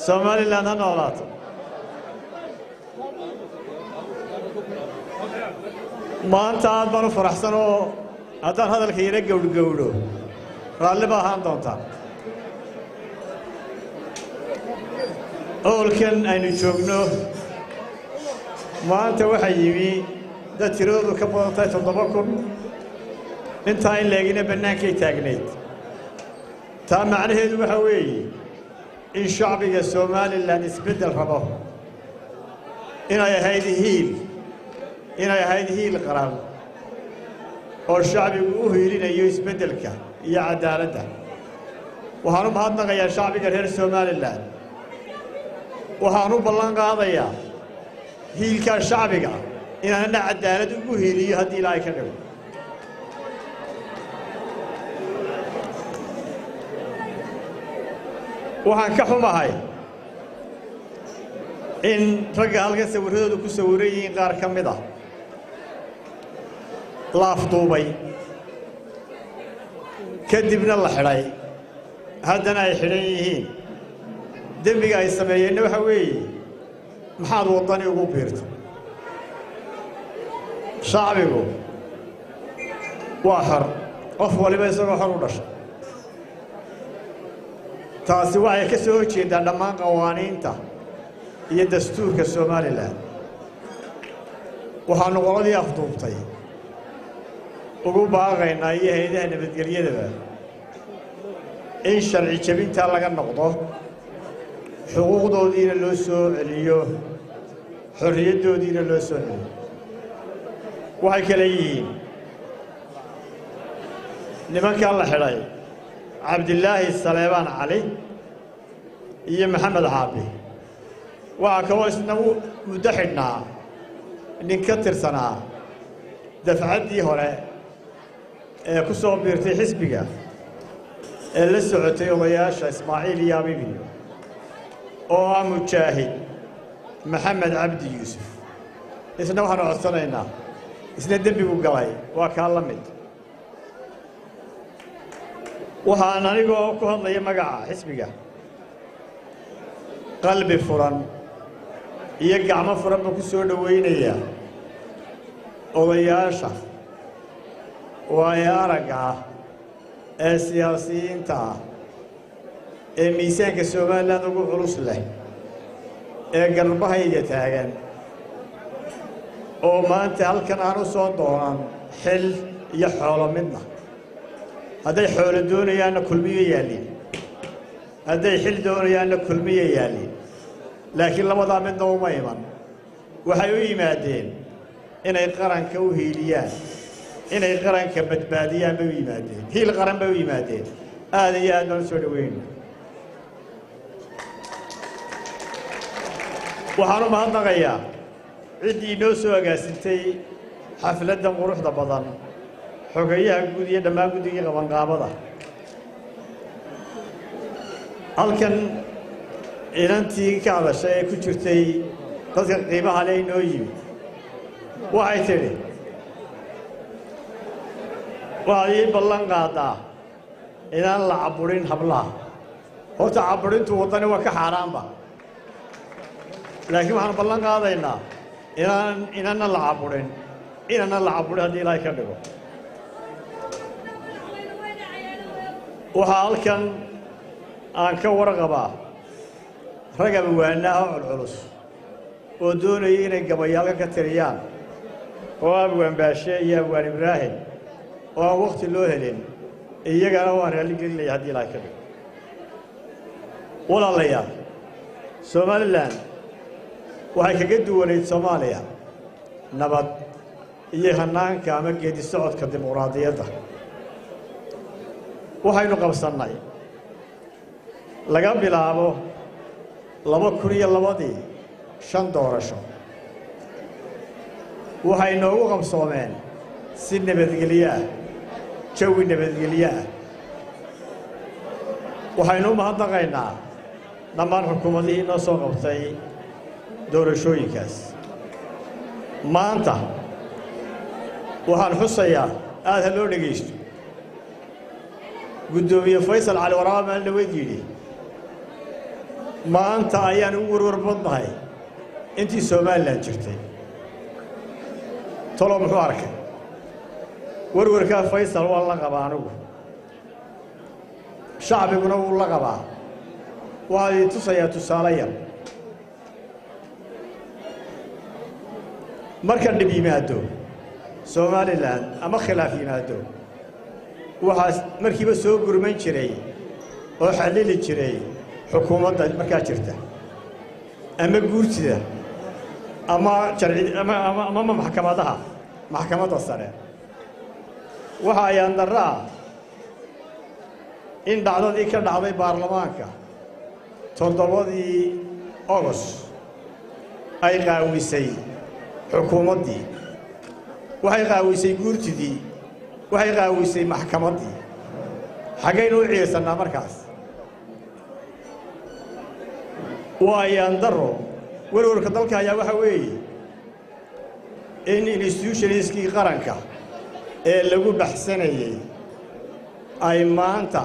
Somaliland ha noolaato maanta aad baan u faraxsanoo haddaan hadalka yara gowdhgowdho raalli ba ahaan doontaa howlkan aynu joogno maanta waxaa yimi dad tiradoodu ka badan tahay 7,000 intaa in leegina bannaankay taagnayd taa macnaheedu waxa weeye in shacbiga Somaliland isbeddel rabo inay ahayd hiil qaran oo shacbigu u hiilinayo isbeddelka iyo cadaaladda waxaan u mahadnaqayaa shacbiga reer Somaliland waxaan u ballan qaadayaa hiilka shacbiga inaan cadaalad ugu hiiliyo haddii Ilaahay ka dhigo waxaan ka xumahay in ragga halkan sawirradoodu ku sawiran yihiin qaar ka mid ah la afduubay kadibna la xidhay haddana ay xidhan yihiin dembiga ay sameeyeenna waxa weeye maxaad waddani ugu biirtay shacbigu waa xor qof waliba isagoo xor u dhashay taasi waxay ka soo horjeedaa dhammaan qawaaniinta iyo dastuurka Somaliland waxaanu qoladii afduubtay ugu baaqaynaa iyo hay'adaha nabadgelyadaba in sharci jabinta laga noqdo xuquuqdoodiina loo soo celiyo xorriyaddoodiina loo soo celiyo waxay kale yihiin nimankan la xidhay Cabdillaahi Saleebaan Cali iyo Maxamed Caabi waxaa kaloo isna muddo xidhnaa nin ka tirsanaa dafcaddii hore ee ku soo biirtay xisbiga ee la socotay odayaasha Ismaaciil iyo Abibi oo ah Mujaahid Maxamed Cabdi Yuusuf isna waxaanu codsanaynaa isna dembigu galay waa kaa la mid waxaan anigoo ku hadlaya magaca xisbiga qalbi furan iyo gacmo furan ba ku soo dhaweynaya odayaasha waayo aragga ah ee siyaasiyiinta ah ee miisaanka Somaliland ugu culus leh ee garbahayga taagan oo maanta halkan aan u soo doonan xil iyo xoolo midna hadday xoolo doonayaanna kulmiye yaalin hadday xil doonayaanna kulmiye yaalin laakiin labadaa midna uma iman waxay u yimaadeen inay qaranka u hiiliyaan inay qaranka badbaadiyaan bay u yimaadeen hiil qaran bay u yimaadeen aad iyo aad baan soo dhaweynay waxaan u mahadnaqayaa ciddii noo soo agaasintay xafladdan quruxda badan xogeyaha guud iyo dhammaan guddigii qabanqaabada halkan inantii ka hadashay ee ku jirtay dadka qiimaha leh inoo yimi waxay tidhi waxaad ii ballan qaadaa inaan la caburin hablaha horta caburintu waddani waa ka xaaraanba laakiin waxaan ballan qaadaynaa inaanan la caburin haddii Ilaahay ka dhigo waxaa halkan aan ka warqabaa rag abwaanaha culculus oo doonaya inay gabayaalka ka tiriyaan oo abwaan baashe iyo abwaan Ibraahim oo aan waqti loo helin iyagana waan raalli gelinaya haddii Ilaahay ka dhigo walaalayaal Somaliland waxay kaga duwanayd Soomaaliya nabad iyo hanaanka ama geedi socodka dimuqraadiyadda waxaynu qabsannay laga bilaabo 2002 5 doorasho waxay noogu qabsoomeen si nabadgelyo ah jawi nabadgelyo ah waxaynu u mahadnaqaynaa dhammaan xukuumadihii noo soo qabtay doorashooyinkaas maanta waxaan xusayaa aad ha loo dhegaysto gudoomiye Faysal Cali Waraab maalin dhaweyd yidhi maanta ayaan ugu warwar badnahay intii Soomaaliland jirtay tolo muxuu arkay warwarka Faysal waa la qabaa anigu shacbiguna wuu la qabaa waa ay tusaya tusaalayan marka dib yimaado Soomaaliland ama khilaaf yimaado waxaas markiiba soo gurman jiray oo xalili jiray xukuumadda markaa jirta ama guurtida ama sharci ama maxkamadaha sare waxa ay andaraa in dhacdadii ka dhacday baarlamaanka 7 August ay qaawisay xukuumaddii waxay qaawisay guurtidii waxay qaawisay maxkamaddii xagaynu u ciisanaa markaas waayaan daro warwarka dalka ayaa waxa weeye in institutionskii qaranka ee lagu baxsanayay ay maanta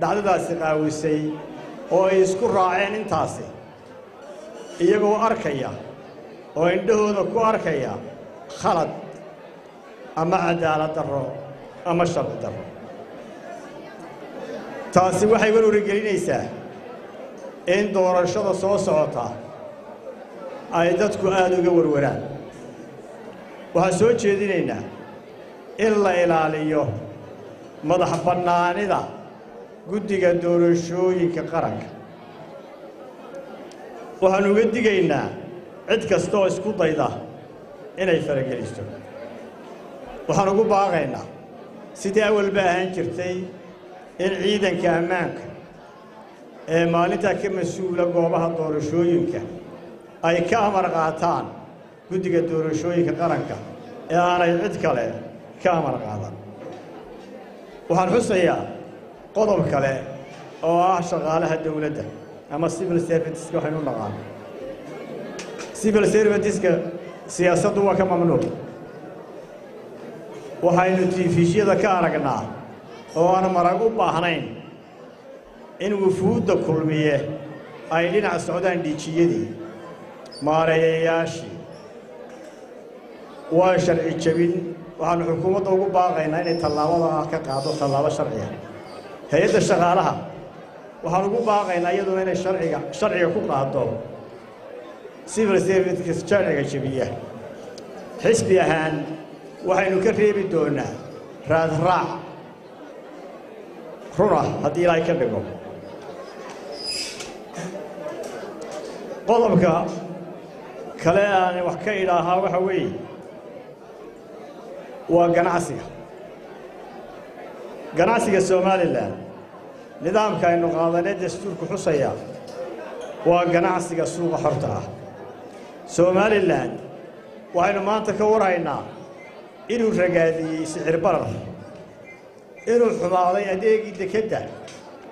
dhacdadaasi qaawisay oo ay isku raaceen intaasi iyagoo arkaya oo indhahooda ku arkaya khalad ama cadaalad darro ama sharci darro taasi waxay warwar gelinaysaa in doorashada soo socota ay dadku aad uga warwaraan waxaan soo jeedinaynaa in la ilaaliyo madax bannaanida guddiga doorashooyinka qaranka waxaan uga digaynaa cid kasta oo isku dayda inay farageliso waxaan ugu baaqaynaa sidii awalba ahaan jirtay in ciidanka ammaanka ee maalintaa ka mas'uula goobaha doorashooyinka ay ka amar qaataan guddiga doorashooyinka qaranka ee aanay cid kale ka amar qaadan waxaan xusayaa qodob kale oo ah shaqaalaha dawladda ama civil servants waxaynu naqaan civil servants siyaasaddu waa ka mamnuuc waxaynu tiifishyada ka aragnaa oo aan marag u baahnayn in wufuudda kulmiye ay dhinac socdaan dhiijiyadii maareeyayaashii waa sharci jabin waxaanu xukuumadda ugu baaqaynaa inay tallaabada ka qaado tallaabo sharciya hay'adda shaqaalaha waxaan ugu baaqaynaa iyaduna inay sharciga ku qaado civil service sharciga jabiya xisbi ahaan waxaynu ka reebi doonaa raadraac runa haddii ilaahay ka dhigo qodobka kale aan wax ka idhaahaa waxa weeye waa ganacsiga Soomaaliland nidaamka aynu qaadanay dastuurku xusaya waa ganacsiga suuqa xorta ah Soomaaliland waxaynu maanta ka waraynaa inuu ragaadiyey sicir barar inuu xumaaday adeegii dekedda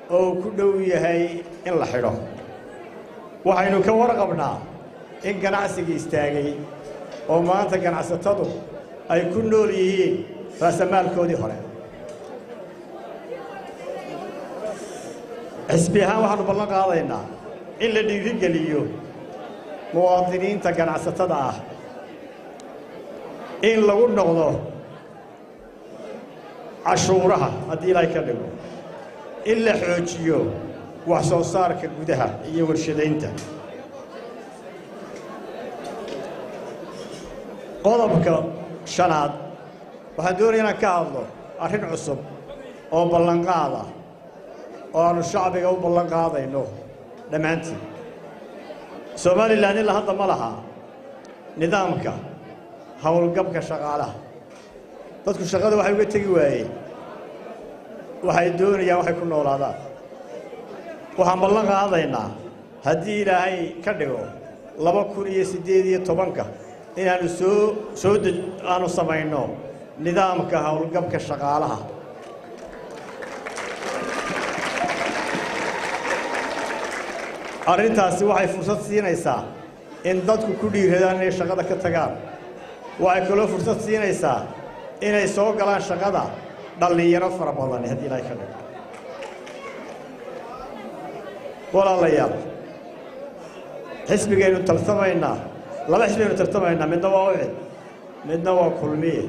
oo ku dhow yahay in la xidho waxaynu ka warqabnaa in ganacsiga istaagay oo maanta ganacsatadu ay ku nool yihiin raasamaalkoodii hore xisbi ahaan waxaanu ballan qaadaynaa in la dhiirigeliyo muwaadiniinta ganacsatada ah in lagu noqdo cashuuraha haddii ilaahay ka dhigo in la xoojiyo wax soo saarka gudaha iyo warshadaynta qodobka shanaad waxaan doonayaa inaan ka hadlo arrin cusub oo ballanqaada oo aanu shacbiga u ballan qaadayno dhammaantiin Soomaaliland ilaa hadda ma laha nidaamka hawlgabka shaqaalaha dadku shaqada waxay uga tegi waayeen waxay doonayaan waxay ku noolaadaan waxaan ballan qaadaynaa haddii ilaahay ka dhigo 2018 inaanu aanu samayno nidaamka hawlgabka shaqaalaha arrintaasi waxay fursad siinaysaa in dadku ku dhiiradaan inay shaqada ka tagaan waxay kaloo fursad siinaysaa inay soo galaan shaqada dhalinyaro fara badan haddii ilaahay ka dhigo walaalayaal xisbigaynu tartamaynaa laba xisbigaynu tartamaynaa midna waa ucid midna waa kulmiye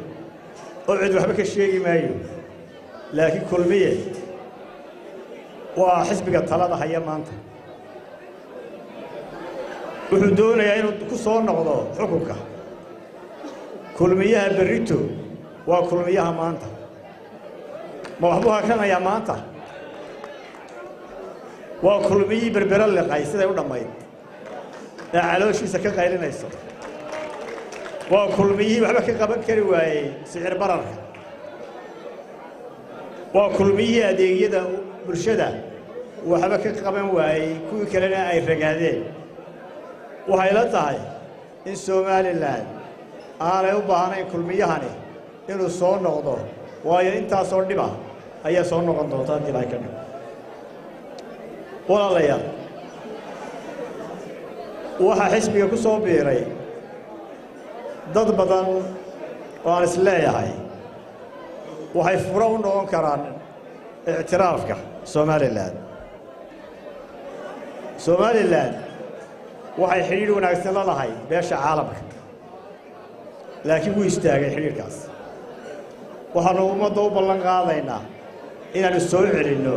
ucid waxba ka sheegi maayo laakiin kulmiye waa xisbiga talada haya maanta wuxuu doonayaa inuu ku soo noqdo xukunka kulmiyaha berrito waa kulmiyaha maanta ma waxbuu hakanayaa maanta waa kulmiyii berbera liqay siday u dhammayd ee calooshiisa ka qaylinayso waa kulmiyii waxba ka qaban kari waayey sicir bararka waa kulmiyii adeegyada bulshada waxba ka qaban waayey kuwii kalena ay ragaadeen waxay la tahay in Somaliland aanay u baahnayn kulmiyahani inuu soo noqdo waayo intaasoo dhiba ayaa soo noqon doonta haddii ay ka dhigo walaalayaal waxaa xisbiga ku soo biiray dad badan oo aan is leeyahay waxay furo u noqon karaan ictiraafka Somaliland waxay xiriir wanaagsan la lahayd beesha caalamka laakiin wuu istaagay xiriirkaas waxaanu ummadda u ballan qaadaynaa inaanu soo celinno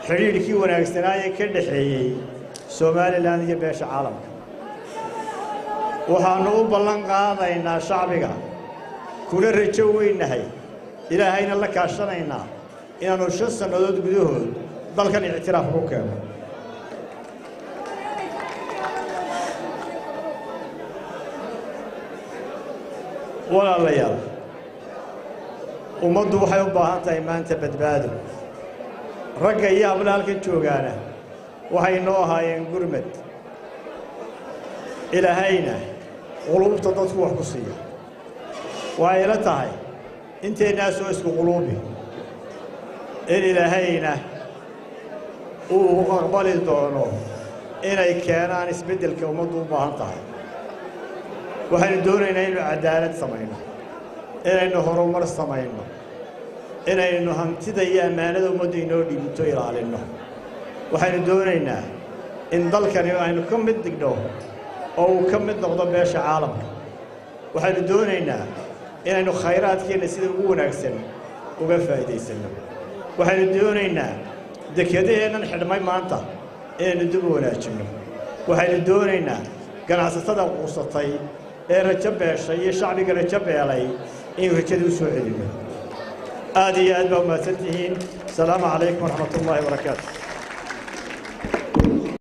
xiriirkii wanaagsanaa ee ka dhaxeeyey Somaliland iyo beesha caalamka waxaanu u ballan qaadaynaa shacbiga kuna rajo weynahay ilaahayna la kaashanaynaa inaanu 5 sannadood gudahood dalkan ictiraaf ku keeno walaalayaal ummaddu waxay u baahan tahay maanta badbaado ragga iyo hablaha halkan joogaana waxay noo ahaayeen gurmad ilaahayna qulubta dadku wax ku siiya waxay la tahay inteennaa soo isku quluubi in ilaahayna uu aqbali doono inay keenaan isbeddelka ummaddu u baahan tahay waxaynu doonaynaa inaynu cadaalad samayno inaynu horumar samayno inaynu hantida iyo ammaanada ummadda inoo dhiibto ilaalinno waxaynu doonaynaa in dalkani aynu ka mid dhigno oo uu ka mid noqdo beesha caalamka waxaynu doonaynaa inaynu khayraadkeenna sida ugu wanaagsan uga faa'iidaysanno waxaynu doonaynaa dekedaheennan xidhmay maanta inaynu dib u wanaajinno waxaynu doonaynaa ganacsatada quusatay ee rajo beeshay iyo shacbiga rajo beelay inuu rajada u soo celinno aad iyo aad baa umahadsantihiin asalaamu calaykum waraxmatullaahi wabarakaatu